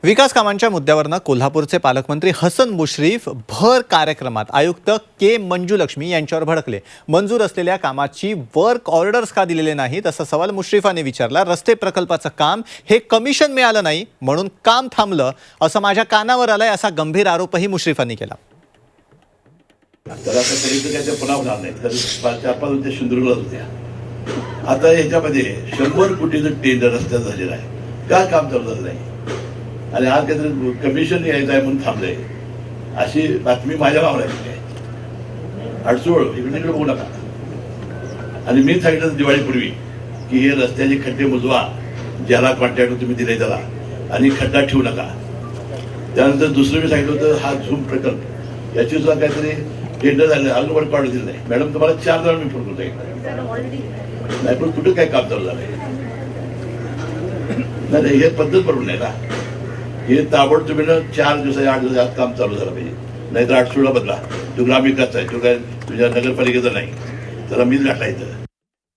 विकास कामांच्या मुद्द्यावरनं कोल्हापूरचे पालकमंत्री हसन मुश्रीफ भर कार्यक्रमात आयुक्त के मंजुलक्ष्मी यांच्यावर भडकले. मंजूर असलेल्या कामाची वर्क ऑर्डर्स का दिलेले नाहीत असा सवाल मुश्रीफांनी विचारला. रस्ते प्रकल्पाचं काम हे कमिशन मिळालं नाही म्हणून काम थांबलं असं माझ्या कानावर आलंय असा गंभीर आरोपही मुश्रीफांनी केला. तर आता तरी काय पुन्हा होणार नाही. तर 4-5 होत्या सिंधुदुर्गला होत्या. आता याच्यामध्ये 100 कोटीचं टेंडर रस्त्यात झालेलं आहे. का काम चालू झालं नाही आणि आज काहीतरी कमिशन यायचं आहे म्हणून थांबलंय अशी बातमी माझ्या गावाला आहे. अडसूळ इकडे तिकडे बघू नका. आणि मी सांगितलं दिवाळीपूर्वी की हे रस्त्याचे खड्डे बुजवा, ज्याला कॉन्ट्रॅक्ट तुम्ही दिले त्याला, आणि खड्डा ठेवू नका. त्यानंतर दुसरं मी सांगितलं होतं हा झूम प्रकल्प याची सुद्धा काहीतरी टेंडर झालं, अजून वर्क ऑर्डर दिलं नाही. मॅडम तुम्हाला 4 जण मी फोन करतो नाही, पण कुठं काय काम चालू झालंय नाही. हे पद्धत बरोबर नाही ना. हे ताबडतोब 4 दिवसाच्या 8 दिवसात काम चालू झालं पाहिजे. नाहीतर 8 बदला. तो ग्रामविकास आहे, तो काय तुझ्या नगरपालिकेचा नाही. त्याला मीच गाठला इथं.